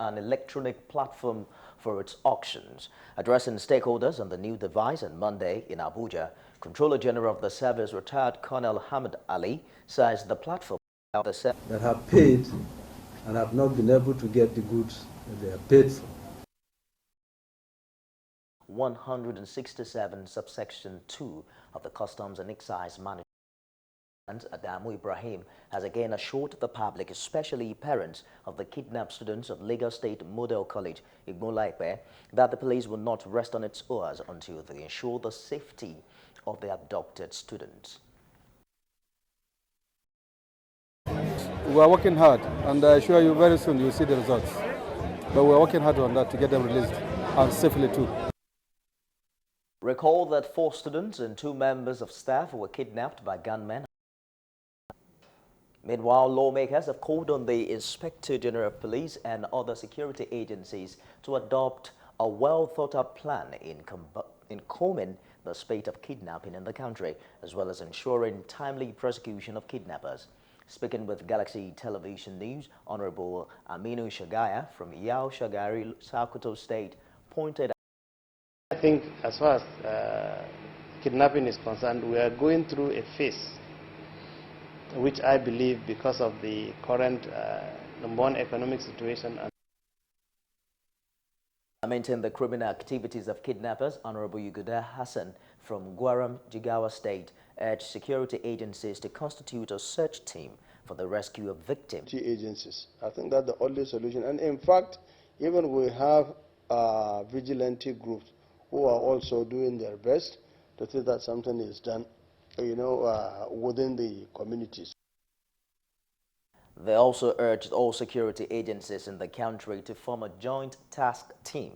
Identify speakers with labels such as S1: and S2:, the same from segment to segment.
S1: an electronic platform for its auctions. Addressing stakeholders on the new device on Monday in Abuja, Controller General of the service, retired Colonel Hamid Ali, says the platform
S2: that have paid and have not been able to get the goods that they are paid for.
S1: 167 subsection 2 of the Customs and Excise Management. Adamu Ibrahim has again assured the public, especially parents of the kidnapped students of Lagos State Model College, Igbolaipe, that the police will not rest on its oars until they ensure the safety of the abducted students.
S3: We are working hard, and I assure you very soon you'll see the results. But we are working hard on that to get them released, and safely too.
S1: Recall that 4 students and 2 members of staff were kidnapped by gunmen. Meanwhile, lawmakers have called on the Inspector General of Police and other security agencies to adopt a well-thought-out plan in combing the spate of kidnapping in the country, as well as ensuring timely prosecution of kidnappers. Speaking with Galaxy Television News, Honorable Aminu Shagaya from Yao Shagari, Sokoto State, pointed out.
S4: I think as far as kidnapping is concerned, we are going through a phase which I believe, because of the current number one economic situation and
S1: Lamenting the criminal activities of kidnappers, Honorable Yuguda Hassan from Gwaram, Jigawa State, urged security agencies to constitute a search team for the rescue of victims.
S5: Agencies. I think that's the only solution. And in fact, even we have vigilante groups who are also doing their best to see that something is done, within the communities.
S1: They also urged all security agencies in the country to form a joint task team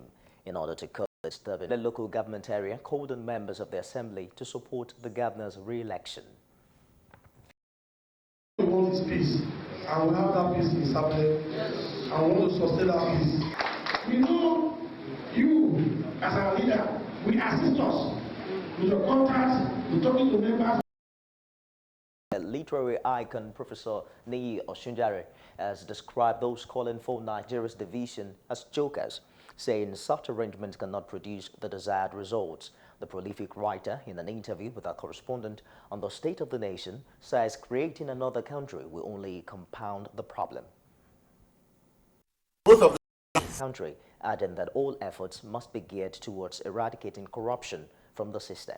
S1: in order to curb the disturbance. The local government area called on members of the assembly to support the governor's re-election.
S6: We want is peace. I will have that peace in Saturday. I want to sustain that peace. We know you, as our leader, will assist us with your contacts, with talking to members.
S1: Literary icon Professor Niyi Osunjare has described those calling for Nigeria's division as jokers, saying such arrangements cannot produce the desired results. The prolific writer, in an interview with our correspondent on the state of the nation, says creating another country will only compound the problem. Both of the country, adding that all efforts must be geared towards eradicating corruption from the system.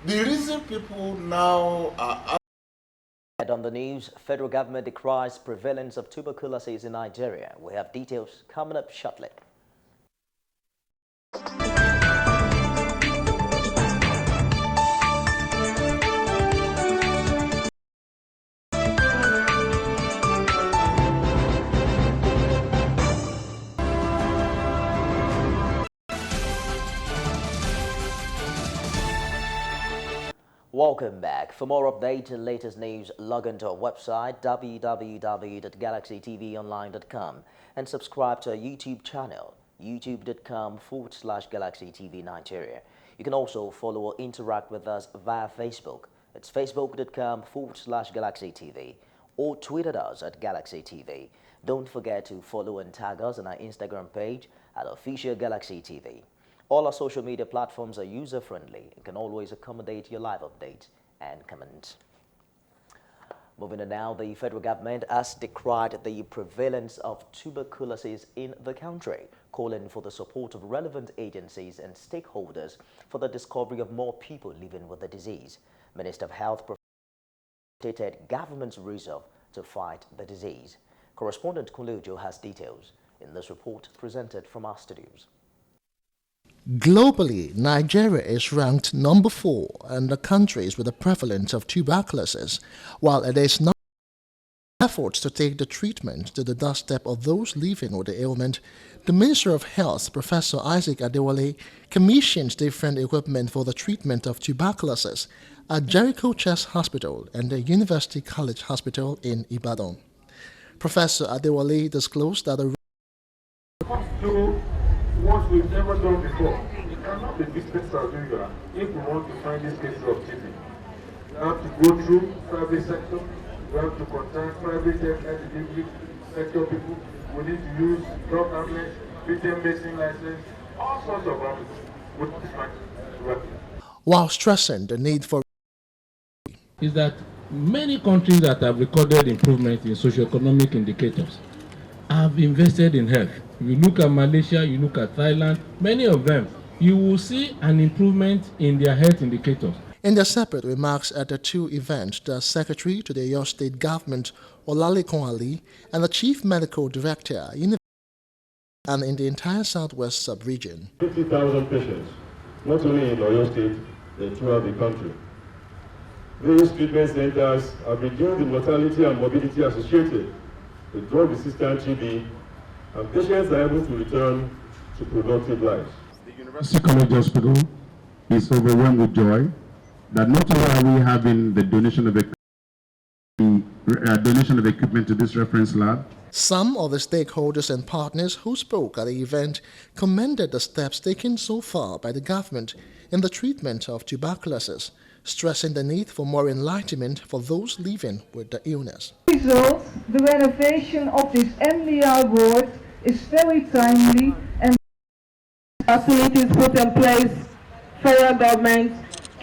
S7: The reason people now are...
S1: On the news, federal government decries prevalence of tuberculosis in Nigeria. We have details coming up shortly. Welcome back. For more updates and latest news, log into our website www.galaxytvonline.com and subscribe to our YouTube channel, youtube.com/GalaxyTV Nigeria. You can also follow or interact with us via Facebook. It's facebook.com/GalaxyTV or tweet at us at GalaxyTV. Don't forget to follow and tag us on our Instagram page at Official Galaxy TV. All our social media platforms are user-friendly and can always accommodate your live updates and comments. Moving on now, the federal government has decried the prevalence of tuberculosis in the country, calling for the support of relevant agencies and stakeholders for the discovery of more people living with the disease. Minister of Health stated government's resolve to fight the disease. Correspondent Kulujo has details in this report presented from our studios.
S8: Globally, Nigeria is ranked number 4 in the countries with the prevalence of tuberculosis, while it is not efforts to take the treatment to the doorstep of those living with the ailment. The Minister of Health, Professor Isaac Adewale, commissioned different equipment for the treatment of tuberculosis at Jericho Chest Hospital and the University College Hospital in Ibadan. Professor Adewale disclosed that the
S9: what we've never done before. It cannot be business as usual if we want to find these cases of TB. We have to go through private sector, we have to contact private health delivery sector people. We need to use drug outlets, retail medicine license, all sorts of avenues. With this much.
S8: While stressing the need for
S10: is that many countries that have recorded improvement in socioeconomic indicators have invested in health. If you look at Malaysia, you look at Thailand, many of them, you will see an improvement in their health indicators.
S8: In their separate remarks at the two events, the Secretary to the Oyo State Government, Olalekan Ali, and the Chief Medical Director and in the entire Southwest sub-region.
S11: 50,000 patients, not only in Oyo State, but throughout the country. These treatment centers have reduced the mortality and morbidity associated with drug-resistant TB, and patients are able to return to productive lives.
S12: The University College Hospital is overwhelmed with joy that not only are we having the donation of equipment to this reference lab.
S8: Some of the stakeholders and partners who spoke at the event commended the steps taken so far by the government in the treatment of tuberculosis, stressing the need for more enlightenment for those living with the illness.
S13: Results, the renovation of this MDR ward is very timely and facilities put in place federal government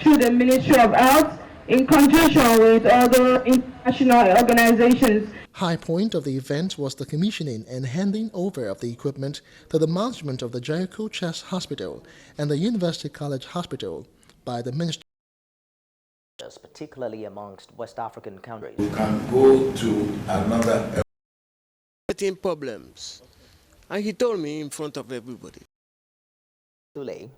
S13: through the Ministry of Health in conjunction with other international organizations.
S8: High point of the event was the commissioning and handing over of the equipment to the management of the Jericho Chest Hospital and the University College Hospital by the Ministry,
S1: particularly amongst West African countries.
S14: We can go to another
S15: problems, and he told me in front of everybody.
S1: Today,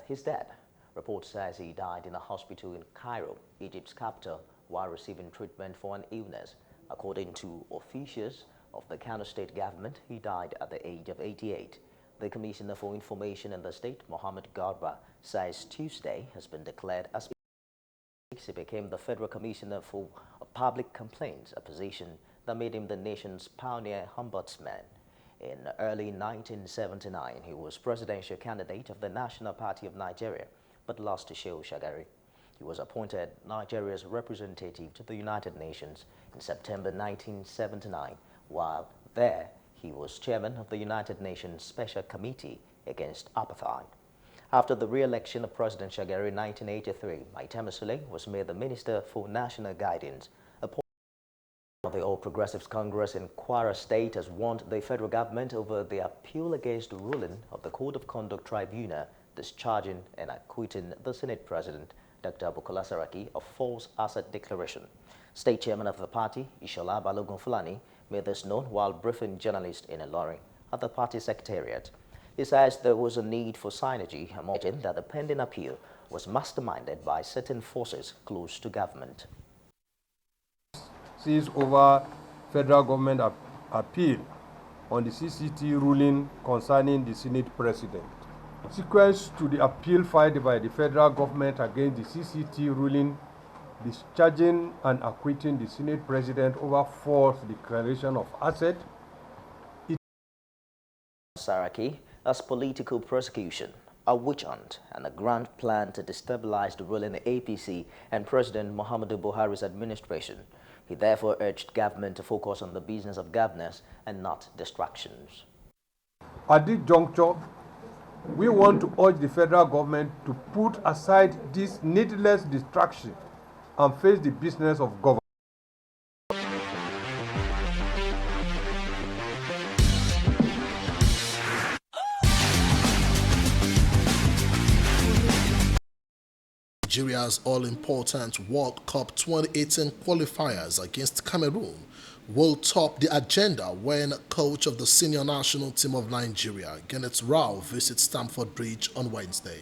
S1: his dad. Report says he died in a hospital in Cairo, Egypt's capital, while receiving treatment for an illness. According to officials of the Kano state government, he died at the age of 88. The Commissioner for Information in the state, Mohammed Garba, says Tuesday has been declared as he became the Federal Commissioner for Public Complaints, a position that made him the nation's pioneer ombudsman. In early 1979, he was presidential candidate of the National Party of Nigeria, but lost to Shehu Shagari. He was appointed Nigeria's representative to the United Nations in September 1979. While there, he was chairman of the United Nations Special Committee Against Apartheid. After the re-election of President Shagari in 1983, Maitama Sule was made the Minister for National Guidance. The All Progressives Congress in Kwara State has warned the federal government over the appeal against the ruling of the Code of Conduct Tribunal discharging and acquitting the Senate President, Dr. Bukola Saraki, of false asset declaration. State chairman of the party, Ishola Balogun Fulani, made this known while briefing journalists in Ilorin at the party secretariat. He says there was a need for synergy, acknowledging that the pending appeal was masterminded by certain forces close to government.
S3: Sees over federal government appeal on the CCT ruling concerning the Senate President. Sequence to the appeal filed by the federal government against the CCT ruling discharging and acquitting the Senate President over false declaration of asset.
S1: Saraki as political prosecution, a witch hunt, and a grand plan to destabilize the ruling APC and President Muhammadu Buhari's administration. He therefore urged government to focus on the business of governance and not distractions.
S3: At this juncture, we want to urge the federal government to put aside this needless distraction and face the business of government.
S8: Nigeria's all-important World Cup 2018 qualifiers against Cameroon will top the agenda when coach of the senior national team of Nigeria, Kenneth Rao, visits Stamford Bridge on Wednesday.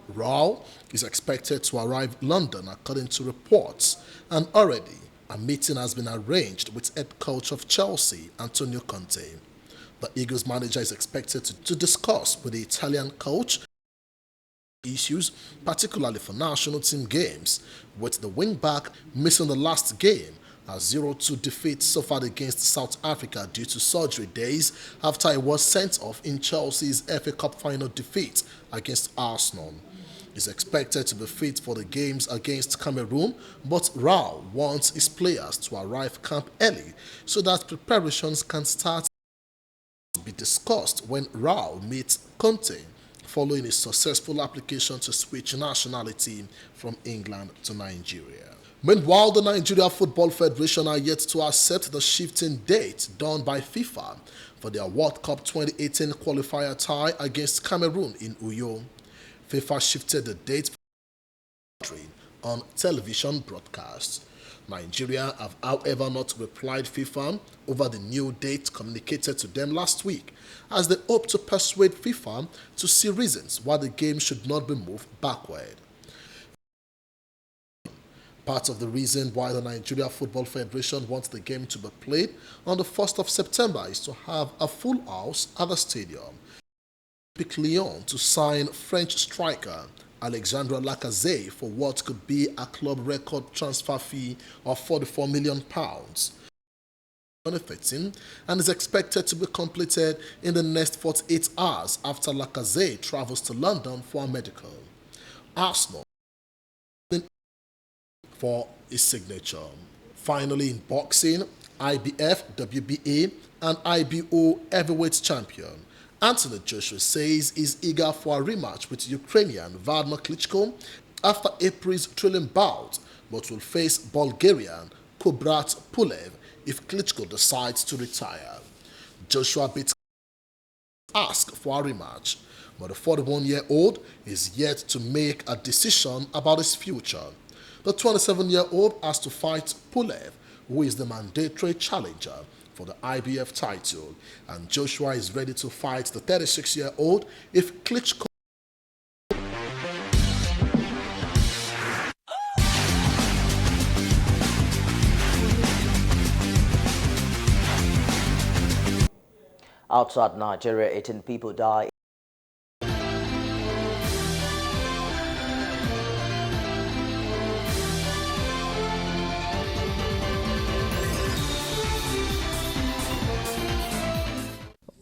S8: Rao is expected to arrive in London according to reports, and already a meeting has been arranged with head coach of Chelsea, Antonio Conte. The Eagles manager is expected to discuss with the Italian coach issues, particularly for national team games, with the wing-back missing the last game, a 0-2 defeat suffered against South Africa due to surgery days after he was sent off in Chelsea's FA Cup final defeat against Arsenal. is expected to be fit for the games against Cameroon, but Rao wants his players to arrive camp early so that preparations can start to be discussed when Rao meets Conte following his successful application to switch nationality from England to Nigeria. Meanwhile, the Nigeria Football Federation are yet to accept the shifting date done by FIFA for their World Cup 2018 qualifier tie against Cameroon in Uyo. FIFA shifted the date for the on television broadcasts. Nigeria have however not replied FIFA over the new date communicated to them last week, as they hope to persuade FIFA to see reasons why the game should not be moved backward. Part of the reason why the Nigeria Football Federation wants the game to be played on the 1st of September is to have a full house at the stadium. Pick Lyon to sign French striker Alexandre Lacazette for what could be a club record transfer fee of £44 million. 2013 and is expected to be completed in the next 48 hours after Lacazette travels to London for a medical. Arsenal for his signature. Finally, in boxing, IBF, WBA, and IBO heavyweight champion Anthony Joshua says he's eager for a rematch with Ukrainian Vladimir Klitschko after April's thrilling bout, but will face Bulgarian Kubrat Pulev if Klitschko decides to retire. Joshua beat ask for a rematch, but the 41-year-old is yet to make a decision about his future. The 27-year-old has to fight Pulev, who is the mandatory challenger for the IBF title, and Joshua is ready to fight the 36-year-old if Klitschko.
S1: Outside Nigeria, 18 people die.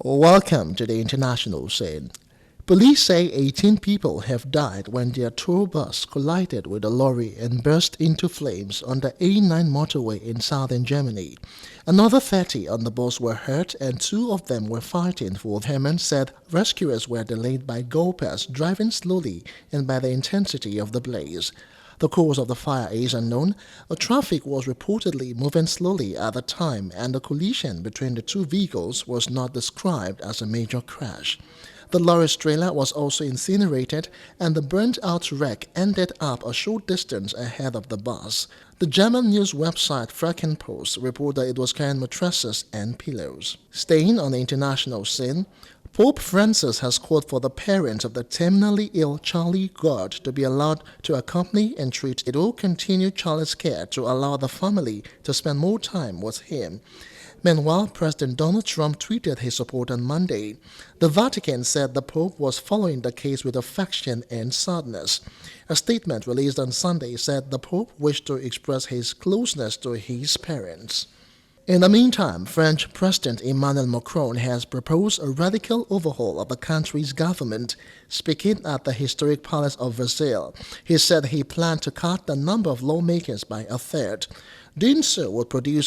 S8: Welcome to the international scene. Police say 18 people have died when their tour bus collided with a lorry and burst into flames on the A9 motorway in southern Germany. Another 30 on the bus were hurt and 2 of them were fighting for Herman said rescuers were delayed by golpers driving slowly and by the intensity of the blaze. The cause of the fire is unknown. Traffic was reportedly moving slowly at the time and the collision between the 2 vehicles was not described as a major crash. The lorry's trailer was also incinerated and the burnt-out wreck ended up a short distance ahead of the bus. The German news website Frankenpost reported it was carrying mattresses and pillows. Staying on the international scene, Pope Francis has called for the parents of the terminally ill Charlie God to be allowed to accompany and treat it will continue Charlie's care to allow the family to spend more time with him. Meanwhile, President Donald Trump tweeted his support on Monday. The Vatican said the Pope was following the case with affection and sadness. A statement released on Sunday said the Pope wished to express his closeness to his parents. In the meantime, French President Emmanuel Macron has proposed a radical overhaul of the country's government. Speaking at the historic Palace of Versailles, he said he planned to cut the number of lawmakers by a third. Doing so would produce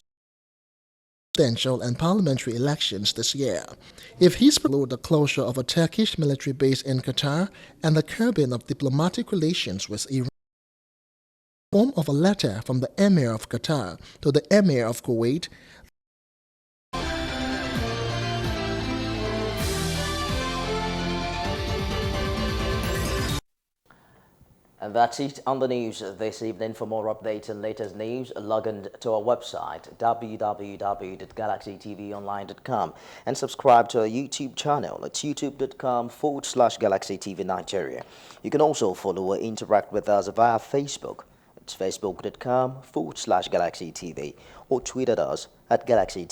S8: presidential and parliamentary elections this year. If he's followed the closure of a Turkish military base in Qatar and the curbing of diplomatic relations with Iran, form of a letter from the Emir of Qatar to the Emir of Kuwait.
S1: And that's it on the news this evening. For more updates and latest news, log on to our website www.galaxytvonline.com and subscribe to our YouTube channel at youtube.com/GalaxyTV Nigeria. You can also follow or interact with us via Facebook. It's facebook.com/GalaxyTV or tweet at us at GalaxyTV.